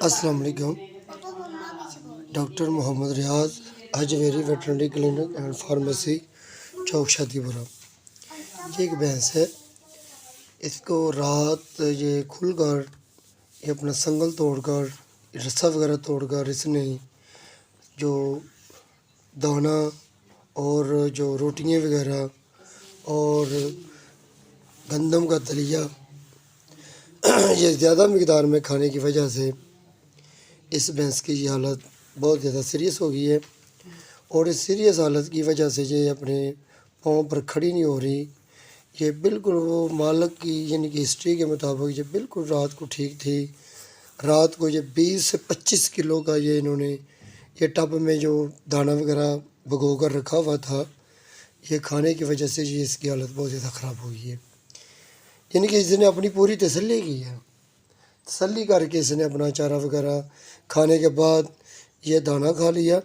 अस्सलाम वालेकुम। Doctor Mohammad Riaz, Ajmeri veterinary clinic and pharmacy, Chowk Shadipura. ये एक भैंस है। इसको रात ये खुलकर ये अपना संगल तोड़कर रस्सा वगैरह तोड़कर इसने जो दाना और जो रोटियां वगैरह और गंदम का दलिया ये ज़्यादा मकदार में खाने की वजह से इस भैंस की ये हालत बहुत ज़्यादा सीरियस हो गई है और इस सीरियस हालत की वजह से ये अपने पाँव पर खड़ी नहीं हो रही। ये बिल्कुल वो मालिक की यानी कि हिस्ट्री के मुताबिक ये बिल्कुल रात को ठीक थी। रात को ये 20 से 25 किलो का ये इन्होंने ये टब में जो दाना वगैरह भगो कर रखा हुआ था, ये खाने की वजह से ये इसकी हालत बहुत ज़्यादा ख़राब हो गई है। यानी कि इसने अपनी पूरी तसल्ली की है, तसल्ली करके इसने अपना चारा वगैरह खाने के बाद ये दाना खा लिया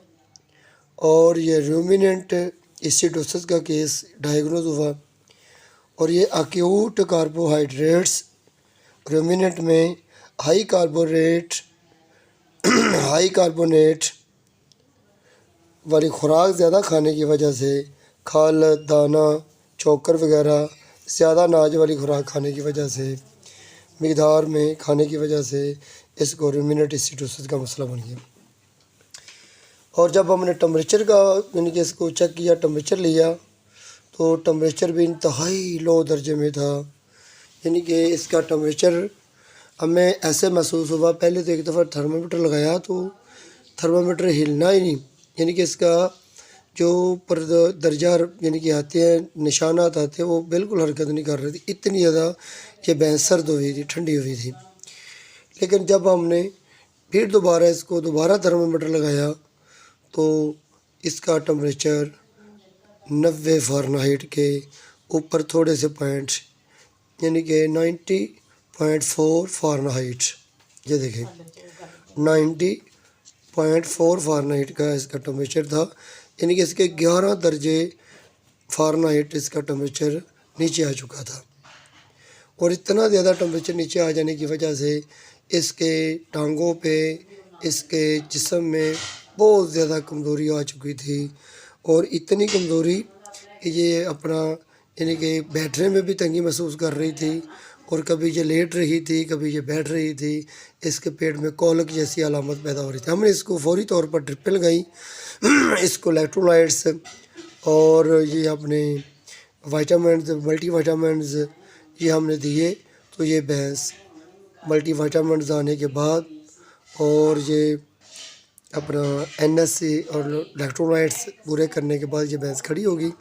और ये रूमिनेंट एसिडोसिस का केस डायग्नोज हुआ और ये एक्यूट कार्बोहाइड्रेट्स रूमिनेंट में हाई कार्बोनेट वाली खुराक ज़्यादा खाने की वजह से, खल दाना चोकर वगैरह ज़्यादा अनाज वाली खुराक खाने की वजह से, मकदार में खाने की वजह से इसको रूमिनेंट एसिडोसिस का मसला बन गया। और जब हमने टेम्परेचर का यानी कि इसको चेक किया, टेम्परेचर लिया, तो टेम्परेचर भी इंतहाई लो दर्जे में था। यानी कि इसका टेम्परेचर हमें ऐसे महसूस हुआ, पहले तो एक दफ़ा थर्मामीटर लगाया तो थर्मामीटर हिलना ही नहीं, यानी कि इसका जो ऊपर दर्जा यानी कि आते हैं निशानात आते हैं वो बिल्कुल हरकत नहीं कर रही थी। इतनी ज़्यादा ये भैंस सर्द हुई थी, ठंडी हुई थी। लेकिन जब हमने फिर दोबारा इसको थर्मामीटर लगाया तो इसका टेम्परेचर 90 फ़ारेनहाइट के ऊपर थोड़े से पॉइंट यानी कि 90.4 फ़ारेनहाइट, ये देखें 90.4 फ़ारेनहाइट का इसका टेम्परेचर था। यानी कि इसके 11 दर्जे फ़ारेनहाइट इसका टेम्परेचर नीचे आ चुका था और इतना ज़्यादा टेम्परेचर नीचे आ जाने की वजह से इसके टांगों पे, इसके जिस्म में बहुत ज़्यादा कमज़ोरी आ चुकी थी और इतनी कमज़ोरी कि ये अपना यानी कि बैठने में भी तंगी महसूस कर रही थी और कभी ये लेट रही थी, कभी ये बैठ रही थी। इसके पेट में कॉलक जैसी अलामत पैदा हो रही थी। हमने इसको फौरी तौर पर ड्रिप लगाई, इसको इलेक्ट्रोलाइट्स और ये अपने विटामिन्स, मल्टी विटामिन्स ये हमने दिए। तो ये भैंस मल्टी विटामिन्स आने के बाद और ये अपना NSC और इलेक्ट्रोलाइट्स पूरे करने के बाद ये भैंस खड़ी होगी।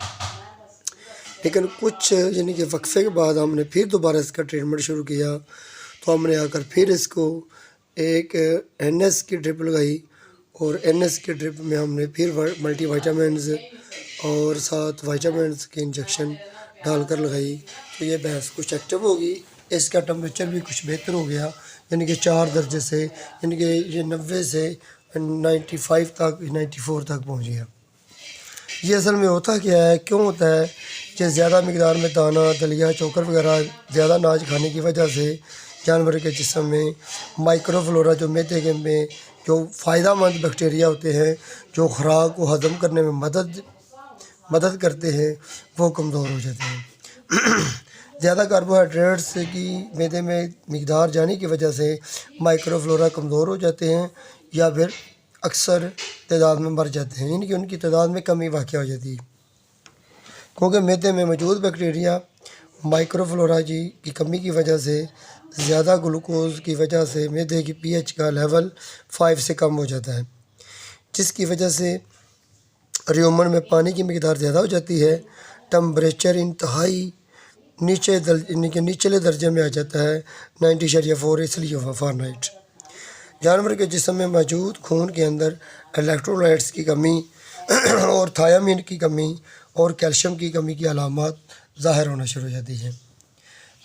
लेकिन कुछ यानी कि वक्फे के बाद हमने फिर दोबारा इसका ट्रीटमेंट शुरू किया तो हमने आकर फिर इसको एक NS की ड्रिप लगाई और NS की ड्रिप में हमने फिर मल्टी विटामिन्स और साथ विटामिन्स के इंजेक्शन डालकर लगाई। तो ये भैंस कुछ एक्टिव होगी, इसका टेम्परेचर भी कुछ बेहतर हो गया, यानी कि 4 दर्जे से यानी कि ये 90 से 95 तक 94 तक पहुँच गया। ये असल में होता क्या है, क्यों होता है कि ज़्यादा मकदार में दाना दलिया चोकर वगैरह ज़्यादा अनाज खाने की वजह से जानवर के जिस्म में माइक्रोफ्लोरा जो मैदे के में जो फ़ायदेमंद बैक्टीरिया होते हैं जो खुराक को हज़म करने में मदद करते हैं वो कमज़ोर हो जाते हैं। ज़्यादा कार्बोहाइड्रेट्स की मैदे में मकदार जाने की वजह से माइक्रोफ्लोरा कमज़ोर हो जाते हैं या फिर अक्सर तादाद में मर जाते हैं, यानी कि उनकी तादाद में कमी वाक़या हो जाती है क्योंकि मैदे में मौजूद बैक्टीरिया माइक्रोफ्लोरा की कमी की वजह से ज़्यादा ग्लूकोज की वजह से मैदे की pH का लेवल 5 से कम हो जाता है, जिसकी वजह से र्यूमन में पानी की मकदार ज़्यादा हो जाती है। टेम्परेचर इंतहाई निचले दर्जे में आ जाता है 90.4 इसलिए फ़ारेनहाइट। जानवर के जिस्म में मौजूद खून के अंदर इलेक्ट्रोलाइट्स की कमी और थायामीन की कमी और कैल्शियम की कमी की अलामत ज़ाहिर होना शुरू हो जाती है।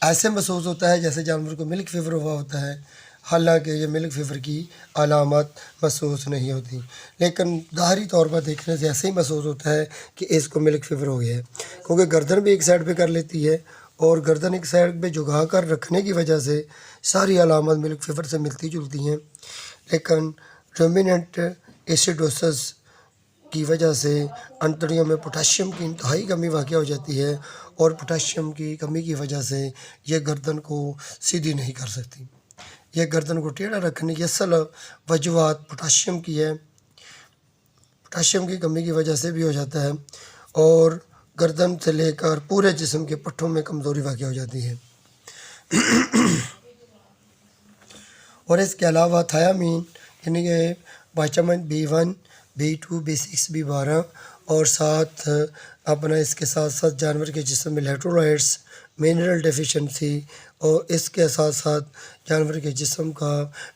ऐसे महसूस होता है जैसे जानवर को मिल्क फीवर हुआ होता है, हालांकि ये मिल्क फीवर की अलामत महसूस नहीं होती, लेकिन ज़ाहरी तौर पर देखने से ऐसे ही महसूस होता है कि इसको मिल्क फीवर हो गया है क्योंकि गर्दन भी एक साइड पे कर लेती है और गर्दन एक साइड पे झुका कर रखने की वजह से सारी अलामत मिल्क फीवर से मिलती जुलती हैं। لیکن رومیننٹ ایسیڈوسس کی وجہ سے انتڑیوں میں پوٹاشیم کی انتہائی کمی واقع ہو جاتی ہے، اور پوٹاشیم کی کمی کی وجہ سے یہ گردن کو سیدھی نہیں کر سکتی۔ یہ گردن کو ٹیڑھا رکھنے کی اصل وجوہات پوٹاشیم کی ہے، پوٹاشیم کی کمی کی وجہ سے بھی ہو جاتا ہے، اور گردن سے لے کر پورے جسم کے پٹھوں میں کمزوری واقع ہو جاتی ہے۔ اور اس کے علاوہ تھیامین یعنی کہ vitamin B1 B2 B6 B12 اور ساتھ اپنا اس کے ساتھ ساتھ جانور کے جسم میں الیکٹرولائٹس منرل ڈیفیشنسی، اور اس کے ساتھ ساتھ جانور کے جسم کا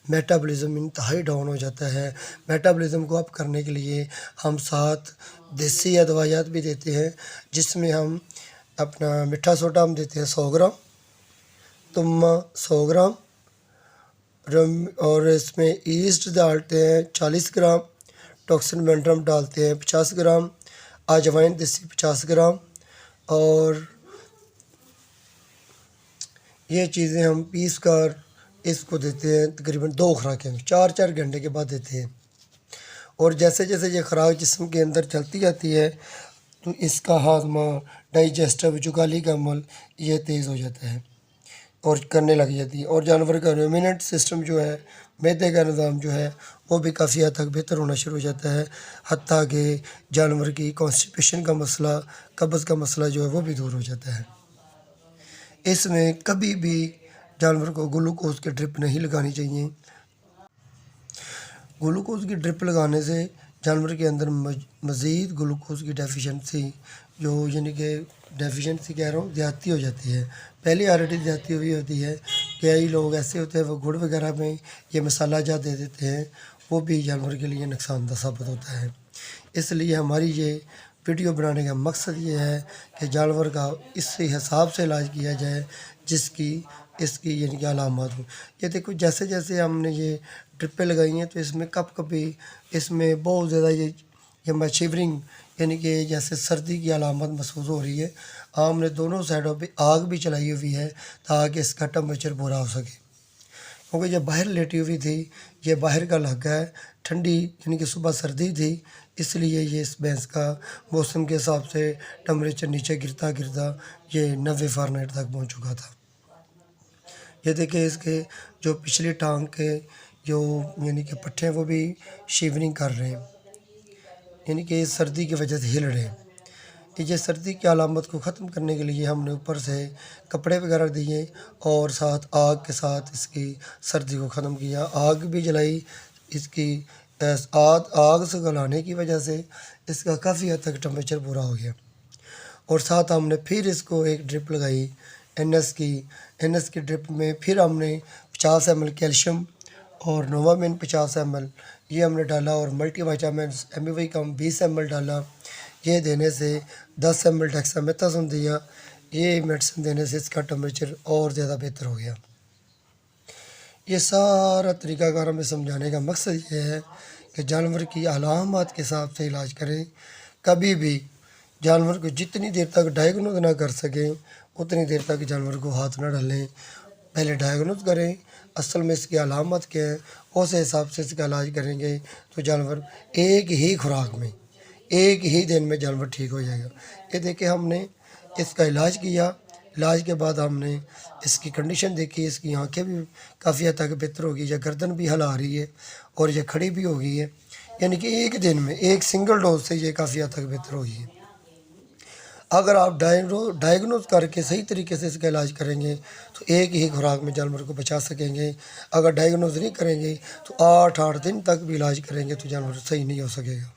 میٹابولزم انتہائی ڈاؤن ہو جاتا ہے۔ میٹابولزم کو اپ کرنے کے لیے ہم ساتھ دیسی ادویات بھی دیتے ہیں، جس میں ہم اپنا میٹھا سوڈا ہم دیتے ہیں 100 گرام، تما 100 گرام، اور اس میں ایسٹ ڈالتے ہیں 40 گرام، ٹوکسن مینڈرم ڈالتے ہیں 50 گرام، اجوائن دیسی 50 گرام، اور یہ چیزیں ہم پیس کر اس کو دیتے ہیں تقریباً 2 خوراکیں 4 گھنٹے کے بعد دیتے ہیں۔ اور جیسے جیسے یہ خوراک جسم کے اندر چلتی جاتی ہے تو اس کا ہاضمہ، ڈائجسٹو جگالی کا عمل یہ تیز ہو جاتا ہے اور کرنے لگ جاتی ہے، اور جانور کا رومیننٹ سسٹم جو ہے، معدے کا نظام جو ہے، وہ بھی کافی حد تک بہتر ہونا شروع ہو جاتا ہے، حتیٰ کہ جانور کی کانسٹیپیشن کا مسئلہ، قبض کا مسئلہ جو ہے وہ بھی دور ہو جاتا ہے۔ اس میں کبھی بھی جانور کو گلوکوز کی ڈرپ نہیں لگانی چاہیے۔ گلوکوز کی ڈرپ لگانے سے جانور کے اندر مزید گلوکوز کی ڈیفیشنسی یعنی کہ ڈیفیشنسی کہہ رہا ہوں، زیادتی ہو جاتی ہے۔ پہلے آلریڈی زیادتی ہوئی ہوتی ہے، کئی لوگ ایسے ہوتے ہیں وہ گڑ وغیرہ میں یہ مسالہ جات دے دیتے ہیں، وہ بھی جانور کے لیے نقصان دہ ثابت ہوتا ہے۔ اس لیے ہماری یہ ویڈیو بنانے کا مقصد یہ ہے کہ جانور کا اس حساب سے علاج کیا جائے جس کی اس کی یعنی کہ علامات ہوں۔ یہ دیکھو جیسے جیسے ہم نے یہ ڈرپیں لگائی ہیں تو اس میں کبھی اس میں بہت زیادہ یہ شیورنگ یعنی کہ جیسے سردی کی علامت محسوس ہو رہی ہے۔ ہم نے دونوں سائڈوں پہ آگ بھی چلائی ہوئی ہے تاکہ اس کا ٹمپریچر پورا ہو سکے، کیونکہ یہ باہر لیٹی ہوئی تھی، یہ باہر کا علاقہ ہے، ٹھنڈی یعنی کہ صبح سردی تھی، اس لیے یہ اس بھینس کا موسم کے حساب سے ٹمپریچر نیچے گرتا گرتا یہ 90 فارنہائٹ تک پہنچ چکا تھا۔ یہ دیکھیں اس کے جو پچھلی ٹانگ کے جو یعنی کہ پٹھے ہیں وہ بھی شیورنگ کر رہے ہیں، یعنی کہ سردی کی وجہ سے ہل رہے ہیں۔ یہ سردی کی علامت کو ختم کرنے کے لیے ہم نے اوپر سے کپڑے وغیرہ دیے اور ساتھ آگ کے ساتھ اس کی سردی کو ختم کیا، آگ بھی جلائی۔ اس کی آگ سے گلانے کی وجہ سے اس کا کافی حد تک ٹمپریچر پورا ہو گیا، اور ساتھ ہم نے پھر اس کو ایک ڈرپ لگائی این ایس کی ڈرپ میں پھر ہم نے 50 ml کیلشیم اور نووامین 50 ml یہ ہم نے ڈالا، اور ملٹی وائٹامنس MUV کا 20 ml ڈالا۔ یہ دینے سے 10 ml ڈیکسامیتھاسون دیا، یہ میڈیسن دینے سے اس کا ٹمپریچر اور زیادہ بہتر ہو گیا۔ یہ سارا طریقہ کار ہمیں سمجھانے کا مقصد یہ ہے کہ جانور کی علامات کے حساب سے علاج کریں۔ کبھی بھی جانور کو جتنی دیر تک ڈائیگنوز نہ کر سکیں اتنی دیر تک جانور کو ہاتھ نہ ڈالیں، پہلے ڈائیگنوز کریں اصل میں اس کی علامات کیا ہے، اس حساب سے اس کا علاج کریں گے تو جانور ایک ہی خوراک میں ایک ہی دن میں جانور ٹھیک ہو جائے گا۔ یہ دیکھیں ہم نے اس کا علاج کیا، علاج کے بعد ہم نے اس کی کنڈیشن دیکھی، اس کی آنکھیں بھی کافی حد تک بہتر ہوگی، یا گردن بھی ہلا رہی ہے اور یہ کھڑی بھی ہو گئی ہے، یعنی کہ ایک دن میں ایک سنگل ڈوز سے یہ کافی حد تک بہتر ہوگی ہے۔ اگر آپ ڈائیگنوز کر کے صحیح طریقے سے اس کا علاج کریں گے تو ایک ہی خوراک میں جانور کو بچا سکیں گے۔ اگر ڈائیگنوز نہیں کریں گے تو 8 دن تک بھی علاج کریں گے تو جانور صحیح نہیں ہو سکے گا۔